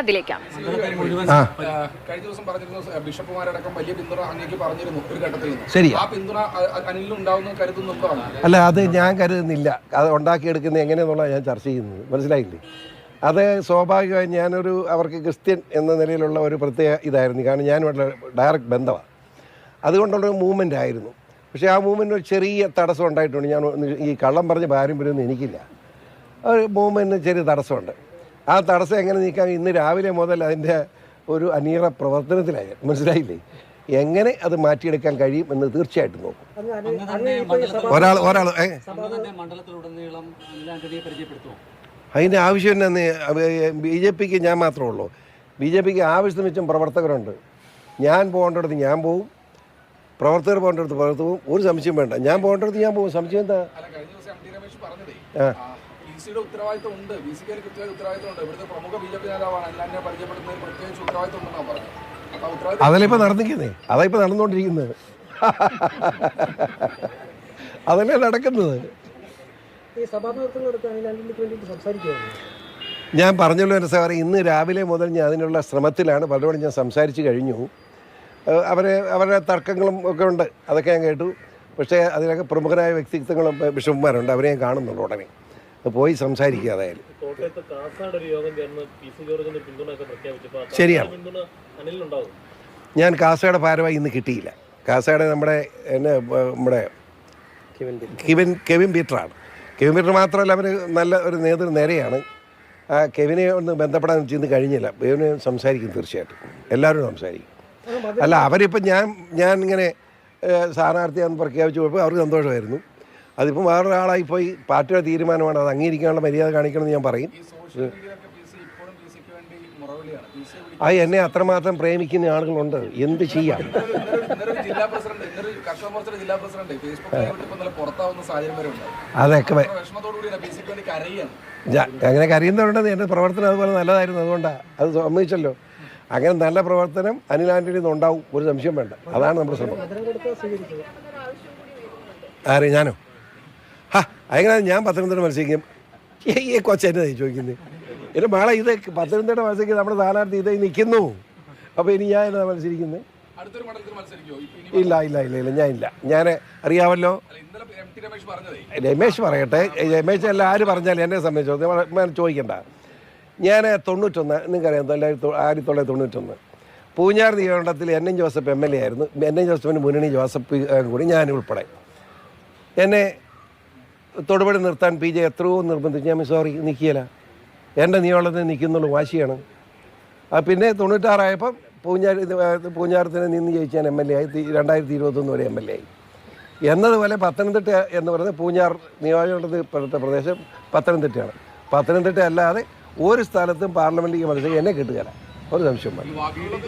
അതിലേക്കാണ്. കഴിഞ്ഞ ദിവസം പറഞ്ഞിരുന്നു ബിഷപ്പുമാരടക്കം വലിയ പിന്തുണ അങ്ങേക്ക് പറഞ്ഞിരുന്നു ഒരു ഘട്ടത്തിൽ. ശരി, ആ പിന്തുണ അനിലുണ്ടാവുന്ന കരുതുന്നുണ്ടോ? അല്ല, അത് ഞാൻ കരുതുന്നില്ല. അത് ഉണ്ടാക്കിയെടുക്കുന്നത് എങ്ങനെയെന്നുള്ളത് ഞാൻ ചർച്ച ചെയ്യുന്നത്, മനസ്സിലായില്ലേ? അത് സ്വാഭാവികമായി അവർക്ക് ക്രിസ്ത്യൻ എന്ന നിലയിലുള്ള ഒരു പ്രത്യേക ഇതായിരുന്നു. കാരണം ഞാനുമായിട്ടുള്ള ഡയറക്റ്റ് ബന്ധമാണ്, അതുകൊണ്ടുള്ളൊരു മൂവ്മെൻ്റ് ആയിരുന്നു. പക്ഷേ ആ മൂവ്മെൻറ്റിന് ഒരു ചെറിയ തടസ്സം ഉണ്ടായിട്ടുണ്ട്. ഞാൻ ഈ കള്ളം പറഞ്ഞ പാരമ്പര്യമൊന്നും എനിക്കില്ല. ഒരു മൂവ്മെൻറ്റിന് ചെറിയ തടസ്സമുണ്ട്. ആ തടസ്സം എങ്ങനെ നീക്കാൻ ഇന്ന് രാവിലെ മുതൽ അതിൻ്റെ ഒരു അനീറ പ്രവർത്തനത്തിലായി, മനസ്സിലായില്ലേ? എങ്ങനെ അത് മാറ്റിയെടുക്കാൻ കഴിയും എന്ന് തീർച്ചയായിട്ടും നോക്കും. ഒരാൾ അതിൻ്റെ ആവശ്യം തന്നെ ബി ജെ പിക്ക് ഞാൻ മാത്രമേ ഉള്ളൂ. ബി ജെ പിക്ക് ആവശ്യത്തിന് വെച്ചും പ്രവർത്തകരുണ്ട്. ഞാൻ പോകേണ്ടടുത്ത് ഞാൻ പോവും, പ്രവർത്തകർ പോകേണ്ടടുത്ത് പ്രവർത്തകവും. ഒരു സംശയം വേണ്ട, ഞാൻ പോകേണ്ടടുത്ത് ഞാൻ പോകും. സംശയം എന്താ? ഉത്തരവാദിത്വം ഉണ്ട്, ഉത്തരവാദിത്വം ഉണ്ട്. ഇവിടുത്തെ പ്രമുഖ ബിജെപി നേതാവാണ്. അല്ലാതെ പരിചയപ്പെടുന്നതിന് പ്രത്യേകിച്ച് ഉത്തരവാദിത്വം ഉണ്ടെന്നാണ് പറഞ്ഞത്. അതല്ലേ ഇപ്പം നടന്നിരിക്കുന്നേ, അതായിപ്പോൾ നടന്നുകൊണ്ടിരിക്കുന്നത്. അതല്ലേ നടക്കുന്നത്. ഞാൻ പറഞ്ഞല്ലോ എൻ്റെ സാറേ, ഇന്ന് രാവിലെ മുതൽ ഞാൻ അതിനുള്ള ശ്രമത്തിലാണ്. പലരോടും ഞാൻ സംസാരിച്ച് കഴിഞ്ഞു. അവരുടെ തർക്കങ്ങളും ഒക്കെ ഉണ്ട്, അതൊക്കെ ഞാൻ കേട്ടു. പക്ഷേ അതിലൊക്കെ പ്രമുഖരായ വ്യക്തിത്വങ്ങളും ബിഷപ്പുമാരുണ്ട്, അവരെ ഞാൻ കാണുന്നുണ്ട്. ഉടനെ പോയി സംസാരിക്കുക. അതായാലും ശരിയാണ്. ഞാൻ കാസയുടെ ഭാരവാഹി ഇന്ന് കിട്ടിയില്ല. കാസയുടെ നമ്മുടെ കെവിൻ പീറ്ററാണ്. കെവിൻ പീറ്റർ മാത്രമല്ല, അവർ നല്ല ഒരു നേതൃനിരയാണ്. കെവിനെ ഒന്ന് ബന്ധപ്പെടാൻ ഇന്ന് കഴിഞ്ഞില്ല. കെവിനെ സംസാരിക്കും, തീർച്ചയായിട്ടും എല്ലാവരും സംസാരിക്കും. അല്ല, അവരിപ്പം ഞാൻ ഇങ്ങനെ സ്ഥാനാർത്ഥിയാണെന്ന് പ്രഖ്യാപിച്ചു പോയപ്പോൾ അവർക്ക് സന്തോഷമായിരുന്നു. അതിപ്പോൾ വേറൊരാളായി പോയി. പാർട്ടിയുടെ തീരുമാനമാണ്, അത് അംഗീകരിക്കാനുള്ള മര്യാദ കാണിക്കണമെന്ന് ഞാൻ പറയും. അത് എന്നെ അത്രമാത്രം പ്രേമിക്കുന്ന ആളുകളുണ്ട്, എന്ത് ചെയ്യാം? അതൊക്കെ അങ്ങനെ കരയുന്നവരുണ്ടെന്ന് എൻ്റെ പ്രവർത്തനം അതുപോലെ നല്ലതായിരുന്നു, അതുകൊണ്ടാണ് അത് സമ്മതിച്ചല്ലോ. അങ്ങനെ നല്ല പ്രവർത്തനം അനിൽ ആൻ്റണിയിൽ നിന്ന് ഉണ്ടാവും, ഒരു സംശയം വേണ്ട. അതാണ് നമ്മുടെ ശ്രമം. ആരെ? ഞാനോ? അങ്ങനെ ഞാൻ പത്തനംതിട്ട മത്സരിക്കും. ഈ കൊച്ചെന്നെ ചോദിക്കുന്നത് എൻ്റെ മാളെ, ഇത് പത്തനംതിട്ട മത്സരിക്കുന്നത് നമ്മുടെ സ്ഥാനാർത്ഥി ഇതായി നിൽക്കുന്നു. അപ്പോൾ ഇനി ഞാൻ എന്നാ മത്സരിക്കുന്നത്? ഇല്ല, ഞാനില്ല. ഞാൻ അറിയാമല്ലോ, രമേശ് പറയട്ടെ. രമേശ് അല്ല ആര് പറഞ്ഞാലും എന്നെ സംബന്ധിച്ചോ ചോദിക്കണ്ട. ഞാൻ 91, നിങ്ങൾക്കറിയാം, 1991 പൂഞ്ഞാർ നിയമമണ്ഡലത്തിൽ എൻ എൻ ജോസഫ് MLA ആയിരുന്നു. എൻ എൻ ജോസഫിന് മുന്നണി ജോസഫ് കൂടി ഞാൻ ഉൾപ്പെടെ. എന്നെ തൊടുപടി നിർത്താൻ PJ എത്രയോ നിർബന്ധിച്ച്. ഞാൻ സോറി, നിൽക്കില്ല, എൻ്റെ നിയമത്തിൽ നിൽക്കുന്നുള്ള വാശിയാണ്. പിന്നെ 96 ആയപ്പം പൂഞ്ഞാറത്തിന് നിന്ന് ജയിച്ച് ഞാൻ MLA ആയി. 2021 വരെ MLA ആയി. എന്നതുപോലെ പത്തനംതിട്ട എന്ന് പറയുന്നത് പൂഞ്ഞാർ നിയോജകമണ്ഡലത്തിൽ പ്രദേശം പത്തനംതിട്ടയാണ്. പത്തനംതിട്ട അല്ലാതെ ഒരു സ്ഥലത്തും പാർലമെൻറ്റിലേക്ക് മത്സരിക്കാൻ എന്നെ കിട്ടുകയില്ല, ഒരു സംശയം വേണം.